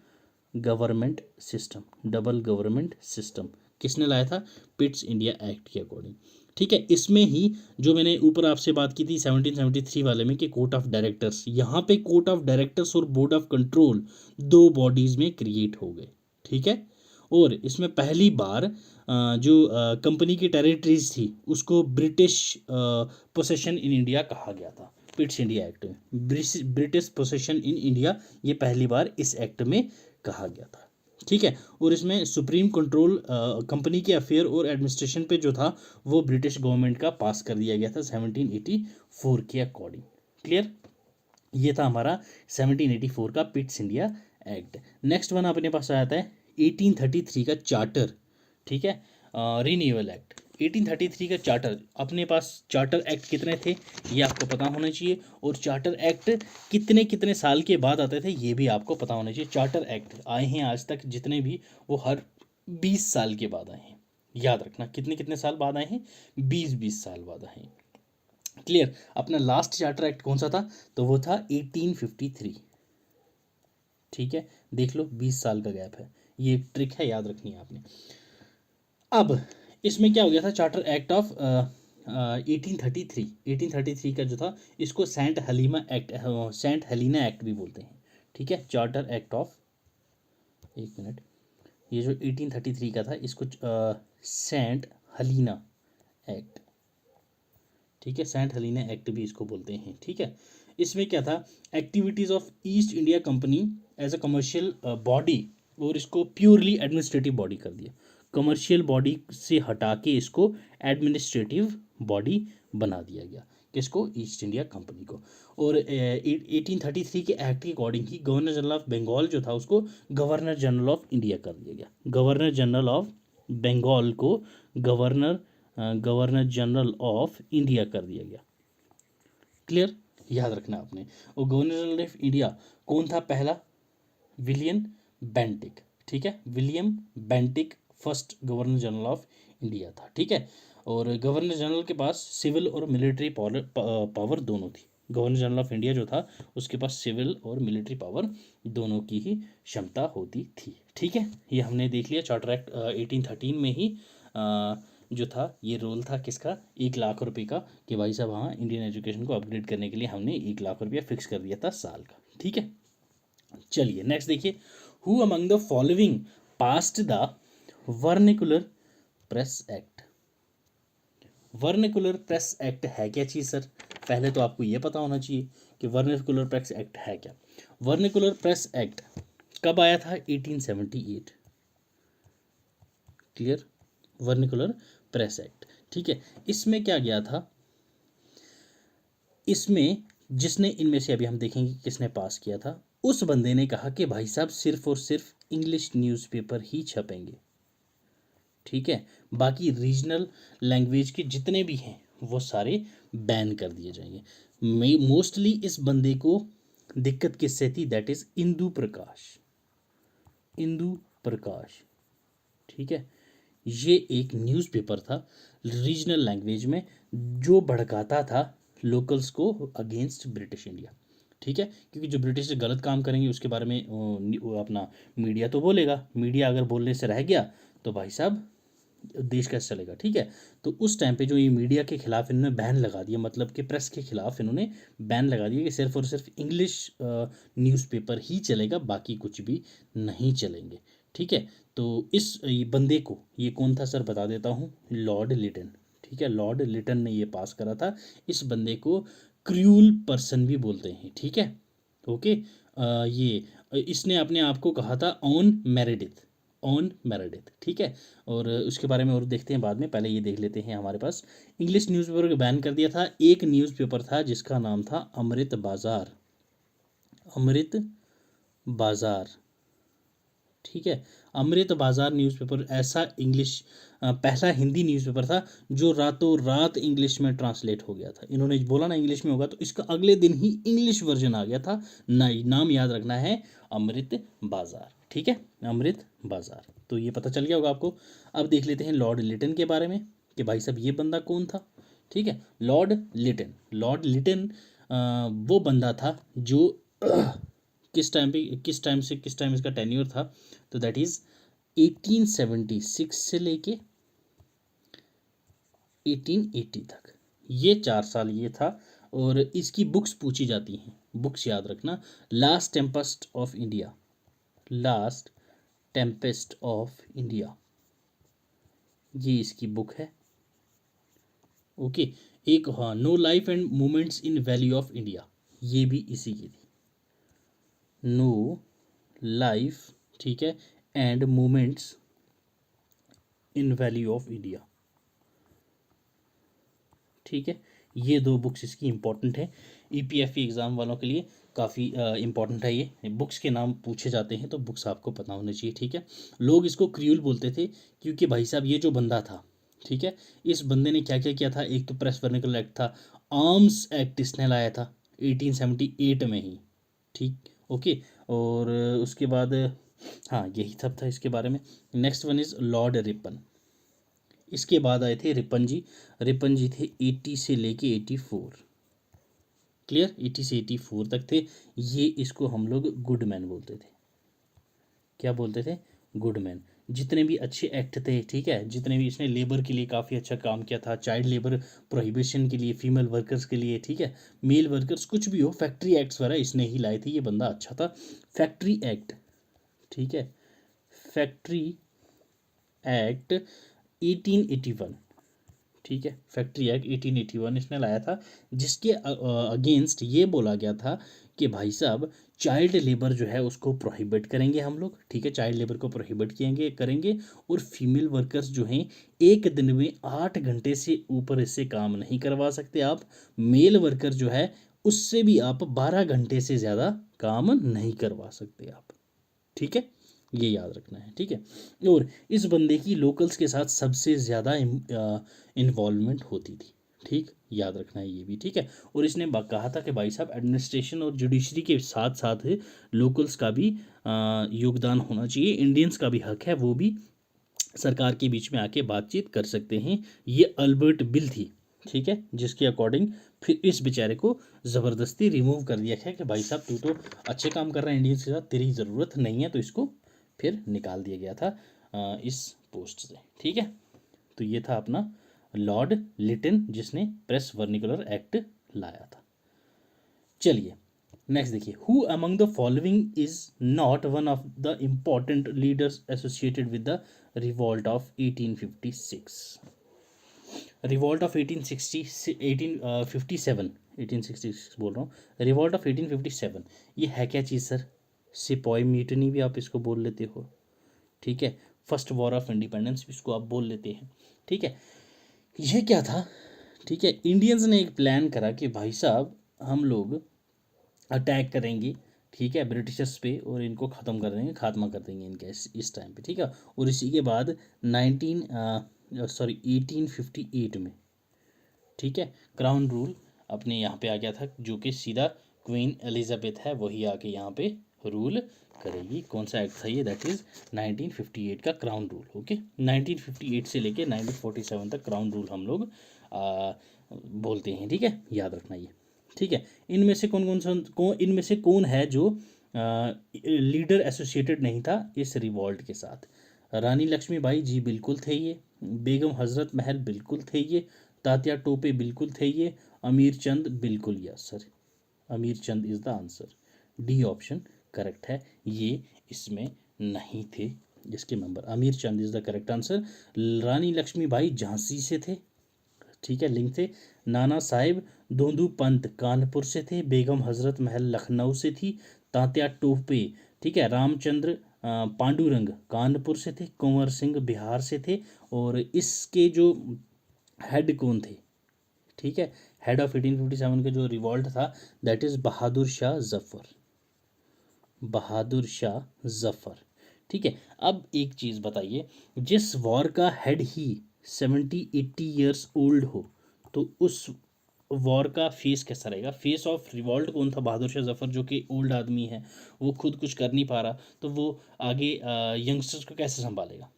government system, double government system किसने लाया था, पिट्स इंडिया एक्ट के अकॉर्डिंग। ठीक है, इसमें ही जो मैंने ऊपर आपसे बात की थी 1773 वाले में कि कोर्ट ऑफ डायरेक्टर्स, यहाँ पे कोर्ट ऑफ डायरेक्टर्स और बोर्ड ऑफ कंट्रोल दो बॉडीज में क्रिएट हो गए। ठीक है, और इसमें पहली बार जो कंपनी की टेरिटरीज थी उसको ब्रिटिश पोसेशन इन इंडिया कहा गया था पिट्स इंडिया एक्ट में। ब्रिटिश पोसेशन इन इंडिया ये पहली बार इस एक्ट में कहा गया था। ठीक है, और इसमें सुप्रीम कंट्रोल कंपनी के अफेयर और एडमिनिस्ट्रेशन पे जो था वो ब्रिटिश गवर्नमेंट का पास कर दिया गया था 1784 के अकॉर्डिंग। क्लियर, ये था हमारा 1784 का Pitt's India act. Next one अपने पास आता है 1833 का चार्टर। ठीक है, रिन्यूअल एक्ट 1833 का चार्टर। अपने पास चार्टर एक्ट कितने थे ये आपको पता होना चाहिए, और चार्टर एक्ट कितने कितने साल के बाद आते थे ये भी आपको पता होना चाहिए। चार्टर एक्ट आए हैं आज तक जितने भी, वो हर 20 साल के बाद आए हैं। याद रखना, कितने कितने साल बाद आए हैं, 20-20 साल बाद आए हैं। क्लियर, अपना लास्ट चार्टर एक्ट कौन सा था, तो वो था 1853। ठीक है, देख लो 20 साल का गैप है, ये एक ट्रिक है, याद रखनी है आपने। अब इसमें क्या हो गया था, चार्टर एक्ट ऑफ 1833 का जो था इसको saint Helena act, saint Helena act भी बोलते हैं। ठीक है, चार्टर एक्ट ऑफ, एक मिनट, ये जो 1833 का था इसको सेंट हलीना एक्ट। ठीक है, सेंट हेलेना एक्ट भी इसको बोलते हैं। ठीक है, इसमें क्या था, activities of East India company as a commercial body, और इसको प्योरली एडमिनिस्ट्रेटिव बॉडी कर दिया। कमर्शियल बॉडी से हटा के इसको एडमिनिस्ट्रेटिव बॉडी बना दिया गया, किसको, ईस्ट इंडिया कंपनी को। और 1833 के एक्ट के अकॉर्डिंग ही गवर्नर जनरल ऑफ बंगाल जो था उसको गवर्नर जनरल ऑफ इंडिया कर दिया गया। गवर्नर जनरल ऑफ बंगाल को गवर्नर जनरल ऑफ इंडिया कर दिया गया। क्लियर, याद रखना आपने। और गवर्नर जनरल ऑफ इंडिया कौन था पहला, विलियम बेंटिक। ठीक है, William Bentinck first governor general of India था। ठीक है, और गवर्नर जनरल के पास सिविल और मिलिट्री पावर दोनों थी। गवर्नर जनरल ऑफ इंडिया जो था उसके पास सिविल और मिलिट्री पावर दोनों की ही क्षमता होती थी। ठीक है, ये हमने देख लिया चार्टर एक्ट 1813 में ही जो था ये रोल था किसका, 1 लाख रुपए का, कि भाई साहब हाँ इंडियन एजुकेशन को अपग्रेड करने के लिए हमने 1 लाख रुपया फिक्स कर दिया था साल का। ठीक है, चलिए नेक्स्ट देखिए, who among the following passed the vernacular press act. Vernacular press act है क्या चीज़ सर, पहले तो आपको ये पता होना चाहिए कि वर्निकुलर प्रेस एक्ट है क्या। वर्निकुलर प्रेस एक्ट कब आया था, 1878। Clear, vernacular press act. ठीक है, इसमें क्या गया था, इसमें जिसने, इनमें से अभी हम देखेंगे किसने पास किया था, उस बंदे ने कहा कि भाई साहब सिर्फ और सिर्फ इंग्लिश न्यूज़पेपर ही छपेंगे। ठीक है, बाकी रीजनल लैंग्वेज के जितने भी हैं वो सारे बैन कर दिए जाएंगे। मोस्टली इस बंदे को दिक्कत किससे थी, दैट इज इंदु प्रकाश। इंदु प्रकाश, ठीक है, ये एक न्यूज़पेपर था रीजनल लैंग्वेज में जो भड़काता था लोकल्स को अगेंस्ट ब्रिटिश इंडिया। ठीक है, क्योंकि जो ब्रिटिश गलत काम करेंगे उसके बारे में वो अपना मीडिया तो बोलेगा, मीडिया अगर बोलने से रह गया तो भाई साहब देश कैसे चलेगा। ठीक है, तो उस टाइम पे जो ये मीडिया के खिलाफ इन्होंने बैन लगा दिया, मतलब कि प्रेस के खिलाफ इन्होंने बैन लगा दिया कि सिर्फ और सिर्फ इंग्लिश न्यूज़पेपर ही चलेगा, बाकी कुछ भी नहीं चलेंगे। ठीक है, तो इस ये बंदे को, ये कौन था सर बता देता हूँ, लॉर्ड लिटन। ठीक है, लॉर्ड लिटन ने ये पास करा था। इस बंदे को क्रूअल पर्सन भी बोलते हैं। ठीक है, ओके, ये इसने अपने आप को कहा था ऑन मेरेडिथ, ऑन मेरेडिथ। ठीक है, और उसके बारे में और देखते हैं बाद में, पहले ये देख लेते हैं। हमारे पास इंग्लिश न्यूज़पेपर को बैन कर दिया था। एक न्यूज़पेपर था जिसका नाम था अमृत बाजार, अमृत बाजार। ठीक है, अमृत बाजार न्यूज़पेपर ऐसा इंग्लिश पहला हिंदी न्यूज़पेपर था जो रातों रात इंग्लिश में ट्रांसलेट हो गया था। इन्होंने बोला ना इंग्लिश में होगा, तो इसका अगले दिन ही इंग्लिश वर्जन आ गया था। नाम याद रखना है, अमृत बाजार। ठीक है, अमृत बाजार, तो ये पता चल गया होगा आपको। अब देख लेते हैं लॉर्ड लिटन के बारे में कि भाई साहब ये बंदा कौन था। ठीक है, लॉर्ड लिटन, लॉर्ड लिटन वो बंदा था जो किस टाइम पे, किस टाइम से किस टाइम इसका टेन्योर था, तो दैट इज 1876 से लेके 1880 तक, ये 4 साल ये था। और इसकी बुक्स पूछी जाती हैं, बुक्स याद रखना, last tempest of India, last tempest of India, ये इसकी बुक है। ओके, एक हाँ, no life and moments in valley of India, ये भी इसी की थी, नो लाइफ, ठीक है, and moments in valley of India. ठीक है, ये 2 बुक्स इसकी इंपॉर्टेंट है, ईपीएफई एग्ज़ाम वालों के लिए काफ़ी इंपॉर्टेंट है। ये बुक्स के नाम पूछे जाते हैं तो बुक्स आपको पता होनी चाहिए। ठीक है, लोग इसको क्रूअल बोलते थे क्योंकि भाई साहब ये जो बंदा था, ठीक है, इस बंदे ने क्या क्या किया था, एक तो प्रेस वर्निकुलर एक्ट था, आर्म्स एक्ट इसने लाया था 1878 में ही। ठीक, ओके, और उसके बाद हाँ यही सब था इसके बारे में। Next one is Lord Ripon, इसके बाद आए थे रिपन जी। रिपन जी थे 80 से लेके 84, क्लियर, 80 से 84 तक थे। ये इसको हम लोग गुडमैन बोलते थे, क्या बोलते थे, गुडमैन। जितने भी अच्छे एक्ट थे, ठीक है, जितने भी, इसने लेबर के लिए काफ़ी अच्छा काम किया था, चाइल्ड लेबर प्रोहिबिशन के लिए, फीमेल वर्कर्स के लिए, ठीक है, मेल वर्कर्स, कुछ भी हो, फैक्ट्री एक्ट्स वगैरह इसने ही लाए थे। ये बंदा अच्छा था। फैक्ट्री एक्ट, ठीक है, फैक्ट्री एक्ट 1881, ठीक है। फैक्ट्री एक्ट 1881 इसने लाया था, जिसके अगेंस्ट ये बोला गया था कि भाई साहब चाइल्ड लेबर जो है उसको प्रोहिबिट करेंगे हम लोग, ठीक है, चाइल्ड लेबर को प्रोहिबिट किएंगे करेंगे। और फीमेल वर्कर्स जो हैं एक दिन में 8 घंटे से ऊपर इससे काम नहीं करवा सकते आप। मेल वर्कर जो है उससे भी आप 12 घंटे से ज़्यादा काम नहीं करवा सकते आप, ठीक है, ये याद रखना है, ठीक है। और इस बंदे की लोकल्स के साथ सबसे ज़्यादा इन्वॉल्वमेंट होती थी, ठीक, याद रखना है ये भी, ठीक है। और इसने कहा था कि भाई साहब एडमिनिस्ट्रेशन और जुडिशरी के साथ साथ लोकल्स का भी योगदान होना चाहिए, इंडियंस का भी हक है, वो भी सरकार के बीच में आके बातचीत कर सकते हैं। ये अल्बर्ट बिल थी, ठीक है, जिसके अकॉर्डिंग फिर इस बेचारे को ज़बरदस्ती रिमूव कर दिया गया कि भाई साहब तू तो अच्छे काम कर रहा है इंडियंस के साथ, तेरी ज़रूरत नहीं है, तो इसको फिर निकाल दिया गया था इस पोस्ट से, ठीक है। तो ये था अपना लॉर्ड लिटन जिसने प्रेस वर्निकुलर एक्ट लाया था। चलिए नेक्स्ट देखिए, who among the following is not one of the important leaders associated with the revolt of 1856। Revolt of 1856 बोल रहा हूँ, रिवॉल्ट ऑफ 1857 ये है क्या चीज़ सर? सिपॉय म्यूटनी भी आप इसको बोल लेते हो, ठीक है, फर्स्ट वॉर ऑफ इंडिपेंडेंस भी इसको आप बोल लेते हैं, ठीक है। ये क्या था, ठीक है, इंडियंस ने एक प्लान करा कि भाई साहब हम लोग अटैक करेंगे, ठीक है, ब्रिटिशर्स पे, और इनको ख़त्म कर देंगे, खात्मा कर देंगे इनका इस टाइम पे, ठीक है। और इसी के बाद 1858 में, ठीक है, क्राउन रूल अपने यहाँ पे आ गया था, जो कि सीधा क्वीन एलिजाबेथ है वही आके यहाँ पे रूल करेगी। कौन सा एक्ट था ये? दैट इज़ 1958 का क्राउन रूल, ओके। 1958 से लेके 1947 तक क्राउन रूल हम लोग बोलते हैं, ठीक है, याद रखना ये, ठीक है। इनमें से इनमें से कौन है जो लीडर एसोसिएटेड नहीं था इस रिवॉल्ट के साथ? रानी लक्ष्मीबाई जी बिल्कुल थे ये, बेगम हजरत महल बिल्कुल थे ये, तात्या टोपे बिल्कुल थे ये, अमीर चंद बिल्कुल, yes sir, Amir Chand is the answer, D option correct है, ये इसमें नहीं थे इसके member, Amir Chand is the correct answer. Rani Lakshmibai Jhansi से थे, ठीक है, लिंक थे। नाना साहेब दोंदू पंत कानपुर से थे, बेगम हजरत महल लखनऊ से थी, तात्या टोपे, ठीक है, रामचंद्र पांडुरंग कानपुर से थे, कुंवर सिंह बिहार से थे, और इसके जो हेड कौन थे, ठीक है, हेड ऑफ 1857 का जो रिवॉल्ट था दैट इज बहादुर शाह जफर, बहादुर शाह जफर, ठीक है। अब एक चीज़ बताइए, जिस वॉर का हेड ही 70-80 ईयर्स ओल्ड हो तो उस वॉर का फेस कैसा रहेगा? फेस ऑफ रिवॉल्ट कौन था? बहादुर शाह जफर, जो कि ओल्ड आदमी है, वो खुद कुछ कर नहीं पा रहा, तो वो आगे यंगस्टर्स को कैसे संभालेगा,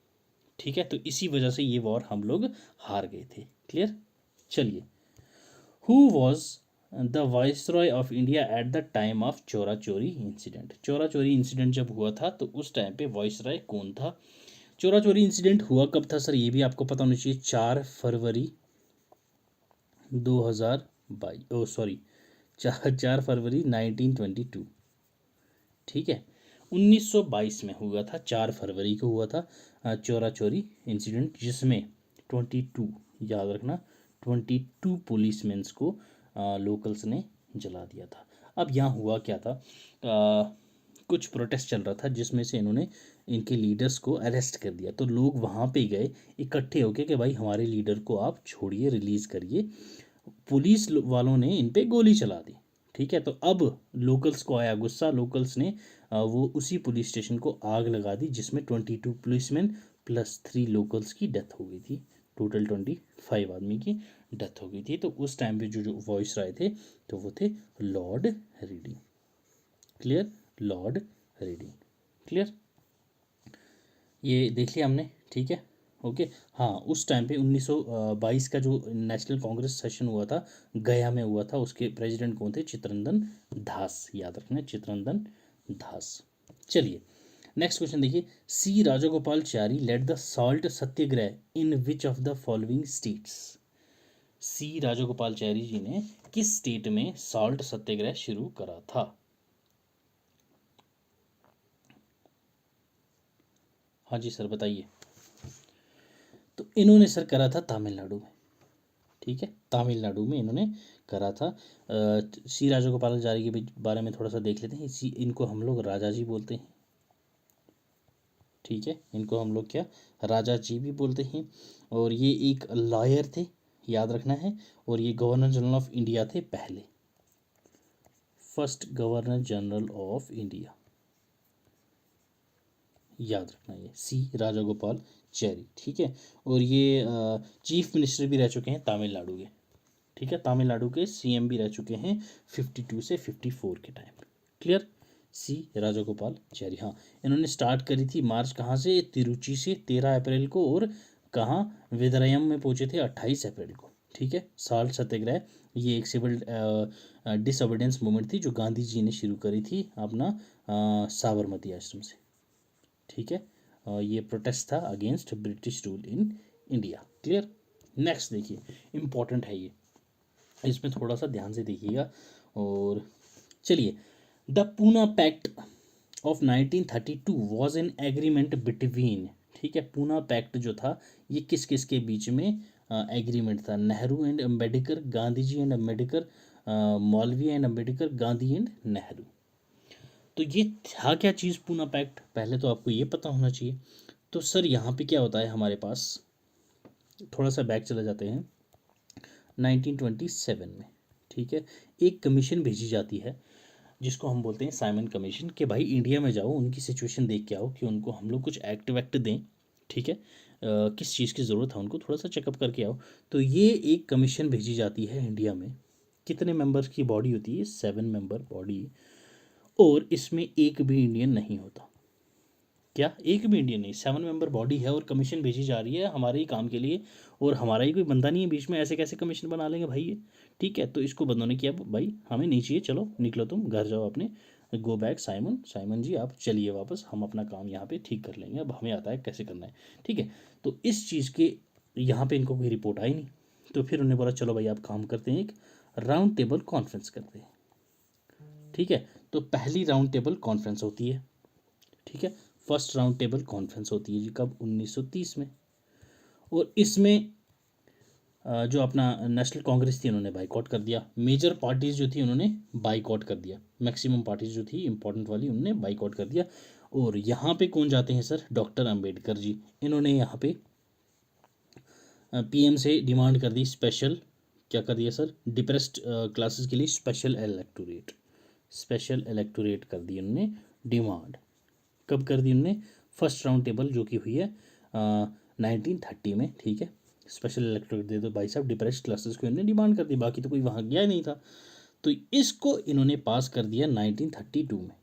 ठीक है। तो इसी वजह से ये वॉर हम लोग हार गए थे, क्लियर। चलिए, who was the viceroy of India at the time of चोरा चोरी इंसिडेंट? चोरा चोरी इंसिडेंट जब हुआ था तो उस टाइम पे वाइसरॉय कौन था? चोरा चोरी इंसिडेंट हुआ कब था सर? ये भी आपको पता होना चाहिए, 4 फरवरी 2022, ओ सॉरी 4 फरवरी 1922, ठीक है, 1922 में हुआ था, 4 फरवरी को हुआ था चोरा चोरी इंसिडेंट, जिसमें 22, याद रखना, 22 पुलिसमैन्स को लोकल्स ने जला दिया था। अब यहाँ हुआ क्या था, कुछ प्रोटेस्ट चल रहा था जिसमें से इन्होंने इनके लीडर्स को अरेस्ट कर दिया, तो लोग वहाँ पे गए इकट्ठे होके कि भाई हमारे लीडर को आप छोड़िए, रिलीज़ करिए। पुलिस वालों ने इन पे गोली चला दी, ठीक है। तो अब लोकल्स को आया गुस्सा, लोकल्स ने वो उसी पुलिस स्टेशन को आग लगा दी, जिसमें 22 पुलिसमैन प्लस 3 लोकल्स की डेथ हो गई थी, टोटल 25 आदमी की डेथ हो गई थी। तो उस टाइम पे जो वॉइस राय थे तो वो थे Lord reading, clear, Lord reading, clear, ये देख लिया हमने, ठीक है, ओके। हाँ, उस टाइम पे 1922 का जो नेशनल कांग्रेस सेशन हुआ था, गया में हुआ था, उसके प्रेसिडेंट कौन थे? चित्तरंजन दास, याद रखना, चित्तरंजन दास। चलिए नेक्स्ट क्वेश्चन देखिए, C Rajagopalachari led the salt Satyagraha in which of the following states? C Rajagopalachari ji ने किस स्टेट में सॉल्ट सत्याग्रह शुरू करा था? हाँ जी सर बताइए। तो इन्होंने सर करा था तमिलनाडु में, ठीक है, तमिलनाडु में इन्होंने करा था। सी राजगोपालाचारी के बारे में थोड़ा सा देख लेते हैं। इसी इनको हम लोग राजा जी बोलते हैं, ठीक है, इनको हम लोग क्या राजा जी भी बोलते हैं। और ये एक लॉयर थे, याद रखना है। और ये गवर्नर जनरल ऑफ इंडिया थे पहले, first governor general of India, याद रखना ये सी राजागोपालाचारी, ठीक है। और ये चीफ मिनिस्टर भी रह चुके हैं तमिलनाडु के, ठीक है, तमिलनाडु के सीएम भी रह चुके हैं 52 से 54 के टाइम। क्लियर, सी राजागोपालाचारी। हाँ, इन्होंने स्टार्ट करी थी मार्च कहाँ से, तिरुचि से 13 अप्रैल को, और कहाँ विदरयम में पहुंचे थे 28 अप्रैल को, ठीक है। साल्ट सत्याग्रह, ये एक सिविल डिसऑबिडेंस मूवमेंट थी जो गांधी जी ने शुरू करी थी अपना साबरमती आश्रम से, ठीक है। ये प्रोटेस्ट था against British rule in India. Clear, next देखिए, इम्पॉर्टेंट है ये, इसमें थोड़ा सा ध्यान से देखिएगा। और चलिए, the Poona pact of 1932 was an agreement between, ठीक है, पूना पैक्ट जो था ये किस किस के बीच में एग्रीमेंट था, नेहरू एंड अम्बेडकर, गांधी जी एंड अम्बेडकर, मौलवी एंड अम्बेडकर, गांधी एंड नेहरू। तो ये था क्या चीज़ पूना पैक्ट, पहले तो आपको ये पता होना चाहिए। तो सर यहाँ पे क्या होता है हमारे पास, थोड़ा सा बैक चला जाते हैं 1927 में, ठीक है, एक कमीशन भेजी जाती है जिसको हम बोलते हैं साइमन कमीशन, कि भाई इंडिया में जाओ, उनकी सिचुएशन देख के आओ कि उनको हम लोग कुछ एक्ट वैक्ट दें, ठीक है, किस चीज़ की ज़रूरत है उनको, थोड़ा सा चेकअप करके आओ। तो ये एक कमीशन भेजी जाती है इंडिया में, कितने मेंबर्स की बॉडी होती है, 7 मेंबर बॉडी, और इसमें एक भी इंडियन नहीं होता। क्या, एक भी इंडियन नहीं, 7 मेंबर बॉडी है और कमीशन भेजी जा रही है हमारे ही काम के लिए, और हमारा ही कोई बंदा नहीं है बीच में, ऐसे कैसे कमीशन बना लेंगे भाई ये, ठीक है। तो इसको बंदों ने किया, भाई हमें नहीं चाहिए, चलो निकलो तुम घर जाओ अपने, गो बैक साइमन, साइमन जी आप चलिए वापस, हम अपना काम यहाँ पे ठीक कर लेंगे, अब हमें आता है कैसे करना है, ठीक है। तो इस चीज़ के यहाँ पे इनको कोई रिपोर्ट आई नहीं, तो फिर उन्होंने बोला चलो भाई आप काम करते हैं, एक राउंड टेबल कॉन्फ्रेंस करते हैं, ठीक है। तो पहली राउंड टेबल कॉन्फ्रेंस होती है, ठीक है, फर्स्ट राउंड टेबल कॉन्फ्रेंस होती है जी, कब, 1930 में। और इसमें जो अपना नेशनल कांग्रेस थी उन्होंने बाइकआउट कर दिया, मेजर पार्टीज जो थी उन्होंने बाइकआउट कर दिया, मैक्सिमम पार्टीज जो थी इंपॉर्टेंट वाली उन्होंने बाइकआउट कर दिया। और यहाँ पे कौन जाते हैं सर, डॉक्टर अंबेडकर जी, इन्होंने यहाँ पे पीएम से डिमांड कर दी स्पेशल, क्या कर दिया सर, डिप्रेस्ड क्लासेस के लिए स्पेशल इलेक्टोरेट, स्पेशल इलेक्टोरेट कर दी उन्होंने डिमांड, कब कर दी उन्होंने, फर्स्ट राउंड टेबल जो कि हुई है 1930 में, ठीक है। स्पेशल इलेक्टोरेट दे दो भाई साहब, डिप्रेस्ड क्लासेस को इन्होंने डिमांड कर दी, बाकी तो कोई वहाँ गया ही नहीं था। तो इसको इन्होंने पास कर दिया 1932 में,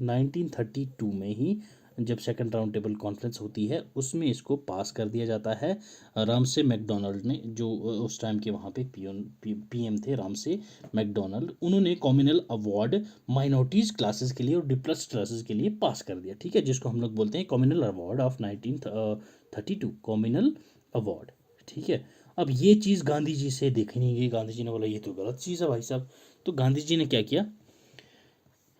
1932 में ही जब सेकंड राउंड टेबल कॉन्फ्रेंस होती है उसमें इसको पास कर दिया जाता है। रामसे मैकडोनल्ड ने, जो उस टाइम के वहाँ पे पीएम थे, रामसे मैकडोनल्ड, उन्होंने कॉम्युनल अवार्ड माइनॉरिटीज़ क्लासेस के लिए और डिप्रेस्ड क्लासेस के लिए पास कर दिया, ठीक है, जिसको हम लोग बोलते हैं communal award of 1932, communal award, ठीक है। अब ये चीज़ गांधी जी से देखी नहीं गई, गांधी जी ने बोला ये तो गलत चीज़ है भाई साहब। तो गांधी जी ने क्या किया,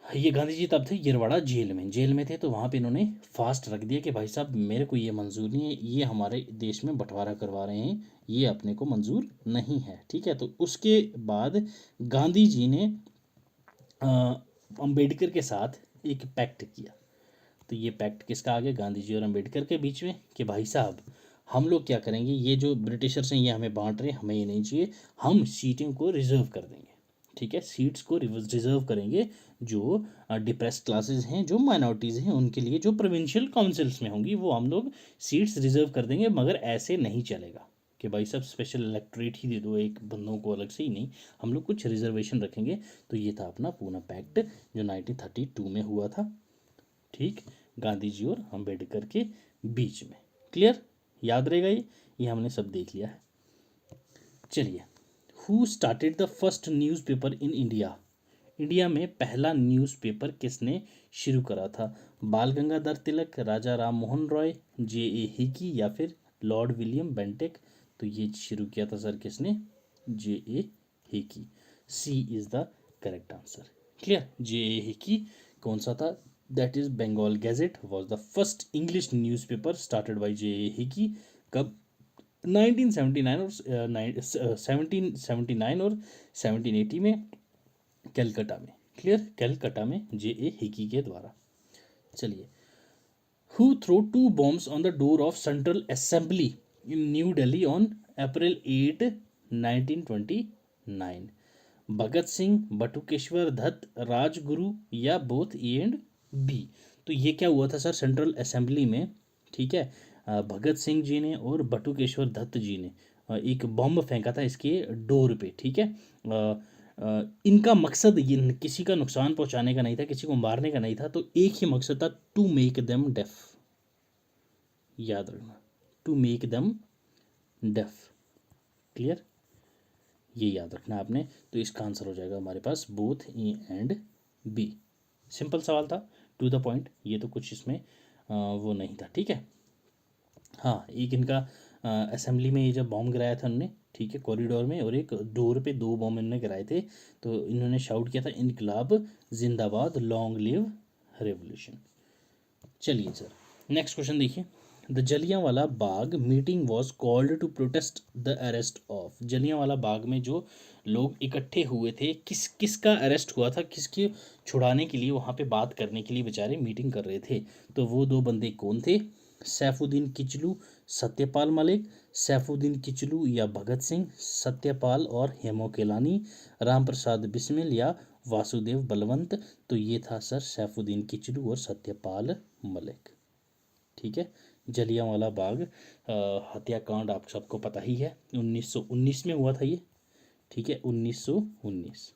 ये गांधी जी तब थे येरवाड़ा जेल में थे, तो वहाँ पे इन्होंने फास्ट रख दिया कि भाई साहब मेरे को ये मंजूर नहीं है, ये हमारे देश में बंटवारा करवा रहे हैं, ये अपने को मंजूर नहीं है, ठीक है। तो उसके बाद गांधी जी ने अंबेडकर के साथ एक पैक्ट किया। तो ये पैक्ट किसका आ गया, गांधी जी और अंबेडकर के बीच में, कि भाई साहब हम लोग क्या करेंगे, ये जो ब्रिटिशर्स हैं ये हमें बांट रहे हैं, हमें ये नहीं चाहिए, हम सीटों को रिजर्व कर देंगे, ठीक है, सीट्स को रिजर्व करेंगे, जो डिप्रेस्ड क्लासेस हैं, जो माइनॉरिटीज़ हैं, उनके लिए जो प्रोविंशियल काउंसिल्स में होंगी वो हम लोग सीट्स रिजर्व कर देंगे, मगर ऐसे नहीं चलेगा कि भाई साहब स्पेशल इलेक्टोरेट ही दे दो एक बंदों को अलग से ही नहीं, हम लोग कुछ रिजर्वेशन रखेंगे। तो ये था अपना पूना पैक्ट जो 1932 में हुआ था, ठीक, गांधी जी और अंबेडकर के बीच में। क्लियर, याद रहेगा ये हमने सब देख लिया है। चलिए, who started the first newspaper in India, India में पहला न्यूज़पेपर किसने शुरू करा था, बाल गंगाधर तिलक, राजा राम मोहन रॉय, जे.ए. हिकी, या फिर लॉर्ड विलियम बेंटिक। तो ये शुरू किया था सर किसने, J A. Hicky, C is the correct answer. Clear, J A. Hicky कौन सा था, that is Bengal gazette was the first English newspaper started by J A. Hicky, कब, 1979 और 1779 और 1780 में कलकत्ता में, क्लियर, कलकत्ता में J.A. हिकी के द्वारा। चलिए, who threw 2 bombs on the door of Central Assembly in New Delhi on April 8, 1929? Bhagat Singh, Batukeshwar Dutt, Rajguru या बोथ ए एंड बी? तो ये क्या हुआ था सर सेंट्रल असेंबली में, ठीक है, भगत सिंह जी ने और बटुकेश्वर दत्त जी ने एक बॉम्ब फेंका था इसके डोर पे, ठीक है। इनका मकसद ये किसी का नुकसान पहुंचाने का नहीं था, किसी को मारने का नहीं था, तो एक ही मकसद था, टू मेक देम डेफ। याद रखना, to make them deaf, clear, ये याद रखना आपने। तो इसका आंसर हो जाएगा हमारे पास both A and B. Simple सवाल था, टू द पॉइंट, ये तो कुछ इसमें वो नहीं था, ठीक है। हाँ, एक इनका असेंबली में ये जब बॉम्ब गिराया था उन्होंने, ठीक है, कॉरिडोर में, और एक डोर पे 2 बॉम्ब इन्होंने गिराए थे, तो इन्होंने शाउट किया था इनकलाब जिंदाबाद, लॉन्ग लिव रेवोल्यूशन। चलिए सर, नेक्स्ट क्वेश्चन देखिए। The Jallianwala Bagh meeting was called to protest the arrest of. Jallianwala Bagh में जो लोग इकट्ठे हुए थे, किसका अरेस्ट हुआ था, किसके छुड़ाने के लिए वहाँ पे बात करने के लिए बेचारे मीटिंग कर रहे थे? तो वो 2 बंदे कौन थे? सैफुद्दीन किचलू, सत्यपाल मलिक। सैफुद्दीन किचलू या भगत सिंह, सत्यपाल और हेमो केलानी, राम प्रसाद बिस्मिल या वासुदेव बलवंत? तो ये था सर सैफुद्दीन किचलू और सत्यपाल मलिक, ठीक है। जलियांवाला बाग हत्याकांड आप सबको पता ही है, 1919 में हुआ था ये, ठीक है, 1919।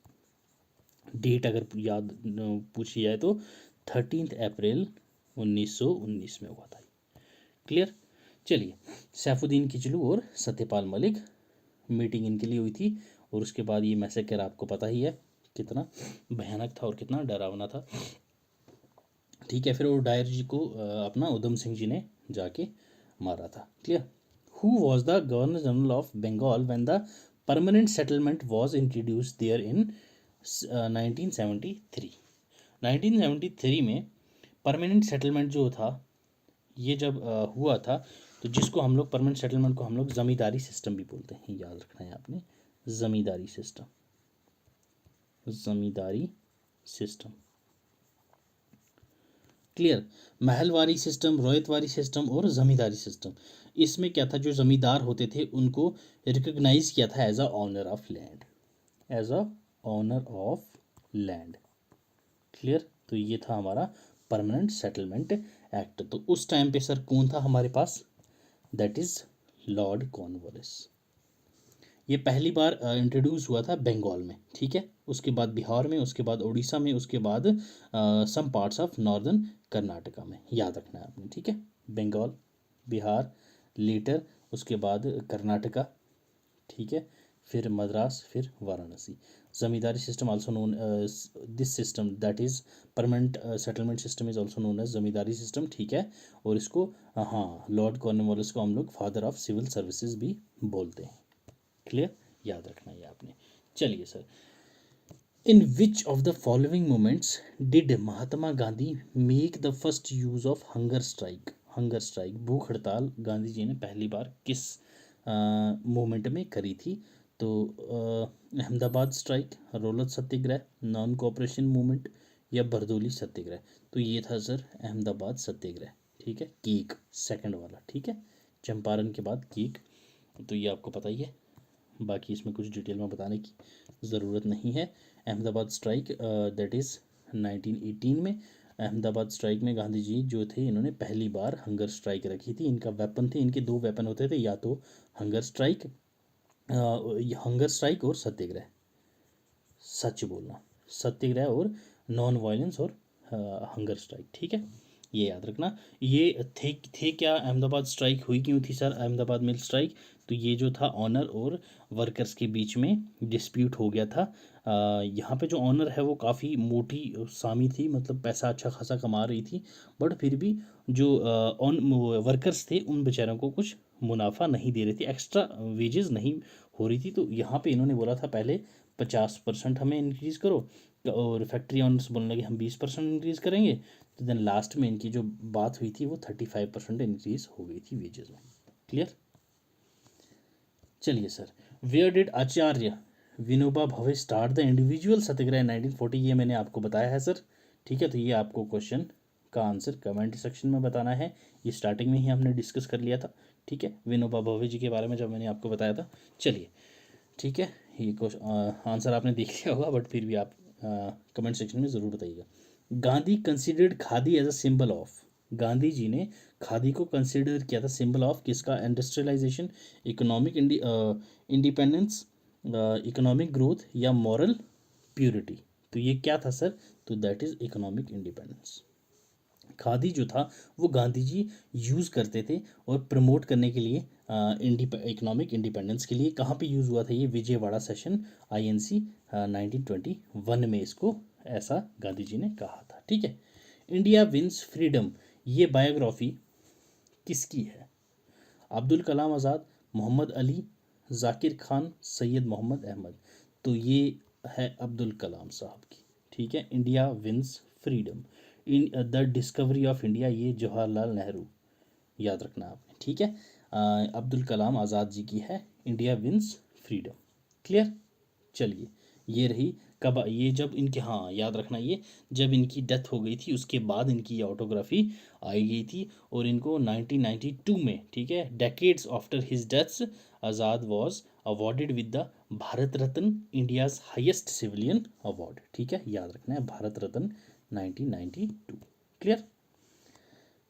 डेट अगर याद पूछी जाए तो 13 अप्रैल 1919 में हुआ था, क्लियर। चलिए, सैफुद्दीन किचलू और सत्यपाल मलिक, मीटिंग इनके लिए हुई थी, और उसके बाद ये मैसेकर आपको पता ही है कितना भयानक था और कितना डरावना था, ठीक है। फिर वो डायर जी को अपना उधम सिंह जी ने जाके मारा था, clear. Who was the governor general of Bengal when the permanent settlement was introduce there in 1973? 1973 में परमानेंट सेटलमेंट जो था, ये जब हुआ था, तो जिसको हम लोग परमानेंट सेटलमेंट को हम लोग जमींदारी सिस्टम भी बोलते हैं, याद रखना है आपने, zamindari system, zamindari system, clear. Mahalwari system, ryotwari system और जमींदारी सिस्टम, इसमें क्या था, जो जमींदार होते थे उनको रिकग्नाइज किया था as a owner of land, as a owner of land, clear. तो ये था हमारा परमानेंट सेटलमेंट एक्ट। तो उस टाइम पे सर कौन था हमारे पास? That is Lord Cornwallis. ये पहली बार इंट्रोड्यूस हुआ था बंगाल में, ठीक है, उसके बाद बिहार में, उसके बाद उड़ीसा में, उसके बाद some parts of northern Karnataka में, याद रखना है आपने, ठीक है। बंगाल, बिहार, लेटर, उसके बाद कर्नाटका, ठीक है, फिर मद्रास, फिर Varanasi. Zamindari system also known this system that is permanent settlement system is also known as zamindari system, ठीक है। और इसको हाँ, लॉर्ड कॉर्नवालिस को हम लोग फादर ऑफ सिविल सर्विसेज भी बोलते हैं, क्लियर, याद रखना है आपने। चलिए sir, in which of the following moments did Mahatma Gandhi make the first use of hunger strike? Hunger strike, भूख हड़ताल, गांधी जी ने पहली बार किस मोमेंट में करी थी? तो अहमदाबाद स्ट्राइक, रोलत सत्याग्रह, नॉन कोऑपरेशन मूवमेंट या बरदोली सत्याग्रह? तो ये था सर अहमदाबाद सत्याग्रह, ठीक है, केक सेकंड वाला, ठीक है, चंपारण के बाद केक, तो ये आपको पता ही है, बाकी इसमें कुछ डिटेल में बताने की ज़रूरत नहीं है। अहमदाबाद स्ट्राइक दैट इज़ 1918 में, अहमदाबाद स्ट्राइक में गांधी जी जो थे, इन्होंने पहली बार हंगर स्ट्राइक रखी थी। इनका वेपन थे, इनके 2 वेपन होते थे, या तो हंगर स्ट्राइक, हंगर स्ट्राइक और सत्याग्रह, सच बोलना, सत्याग्रह और नॉन वायलेंस और हंगर स्ट्राइक, ठीक है, ये याद रखना। ये थे क्या, अहमदाबाद स्ट्राइक हुई क्यों थी सर, अहमदाबाद मिल स्ट्राइक? तो ये जो था ऑनर और वर्कर्स के बीच में डिस्प्यूट हो गया था। यहाँ पे जो ऑनर है वो काफ़ी मोटी सामी थी, मतलब पैसा अच्छा खासा कमा रही थी, बट फिर भी जो वर्कर्स थे उन बेचारों को कुछ मुनाफा नहीं दे रही थी, एक्स्ट्रा वेजेस नहीं हो रही थी। तो यहाँ पे इन्होंने बोला था पहले 50% हमें इंक्रीज़ करो, और फैक्ट्री ऑनर्स बोलने लगे हम 20% इंक्रीज़ करेंगे। तो देन लास्ट में इनकी जो बात हुई थी वो 35% इंक्रीज़ हो गई थी वेजेस में, क्लियर। चलिए sir, where did Acharya Vinoba Bhave start the individual सत्याग्रह 1940, ये मैंने आपको बताया है सर। ठीक है, तो ये आपको क्वेश्चन का आंसर कमेंट सेक्शन में बताना है। ये स्टार्टिंग में ही हमने डिस्कस कर लिया था। ठीक है, विनोबा भावे जी के बारे में जब मैंने आपको बताया था। चलिए ठीक है, ये क्वेश्चन आंसर आपने देख लिया होगा, बट फिर भी आप कमेंट सेक्शन में ज़रूर बताइएगा। Gandhi considered khadi as a symbol of, Gandhi ji ने खादी को कंसिडर किया था सिंबल ऑफ किसका? Industrialization, economic independence, economic growth या मॉरल प्योरिटी। तो ये क्या था सर? तो that is economic independence. Khadi जो था वो गांधी जी यूज़ करते थे और प्रमोट करने के लिए इकोनॉमिक इंडिपेंडेंस के लिए। कहाँ पे यूज़ हुआ था ये? विजयवाड़ा सेशन INC 1921 में इसको ऐसा गांधी जी ने कहा था। ठीक है, इंडिया विंस फ्रीडम, ये बायोग्राफी किसकी है? अब्दुल कलाम आज़ाद, मोहम्मद अली, जाकिर खान, सैयद मोहम्मद अहमद। तो ये है अब्दुल कलाम साहब की। ठीक है, India wins freedom, in the discovery of India, ये जवाहरलाल नेहरू, याद रखना आपने। ठीक है, अब्दुल कलाम आज़ाद जी की है इंडिया विंस फ्रीडम। क्लियर? चलिए, ये रही कब ये जब इनके, हाँ याद रखना, ये जब इनकी डेथ हो गई थी उसके बाद इनकी ये ऑटोग्राफी आई गई थी और इनको 1992 में, ठीक है, decades after his deaths, Azad was awarded with the Bharat Ratna, India's highest civilian award. ठीक है, याद रखना है, भारत रत्न 1992। क्लियर?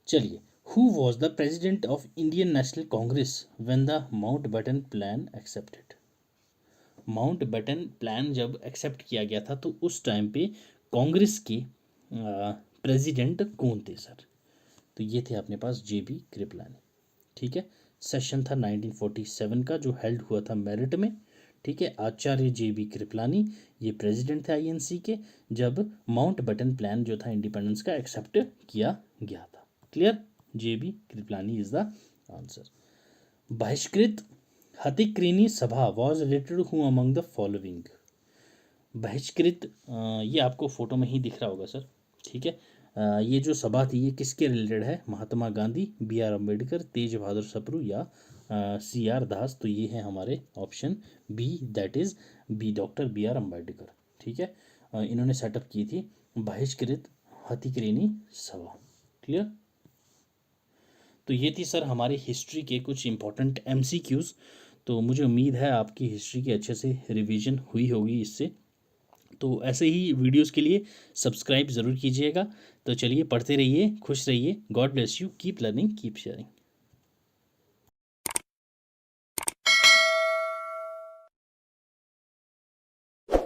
चलिए, who was the president of Indian national congress when the Mountbatten plan accepted? Mountbatten plan accept एक्सेप्ट किया गया था तो उस टाइम पे कांग्रेस के प्रेसिडेंट कौन थे सर? तो ये थे अपने पास JB कृपलानी। ठीक है, सेशन था 1947 का जो हेल्ड हुआ था मेरठ में। ठीक है, आचार्य JB कृपलानी ये प्रेसिडेंट थे INC के जब माउंट बैटन प्लान जो था इंडिपेंडेंस का एक्सेप्ट किया गया था। Clear? JB Kripalani is the answer. बहिष्कृत हतिक्रीनी सभा was related who among the following? बहिष्कृत, ये आपको फोटो में ही दिख रहा होगा सर। ठीक है, ये जो सभा थी ये किसके रिलेटेड है? महात्मा गांधी, BR अम्बेडकर, तेज बहादुर सप्रू या CR दास। तो ये है हमारे option B, that is B, doctor BR Ambedkar. ठीक है, इन्होंने सेटअप की थी बहिष्कृत हतिक्रीनी सभा। क्लियर? तो ये थी सर हमारी हिस्ट्री के कुछ इंपॉर्टेंट MCQs। तो मुझे उम्मीद है आपकी हिस्ट्री की अच्छे से रिवीजन हुई होगी इससे। तो ऐसे ही वीडियोस के लिए सब्सक्राइब ज़रूर कीजिएगा। तो चलिए, पढ़ते रहिए, खुश रहिए। God bless you, keep learning, keep sharing.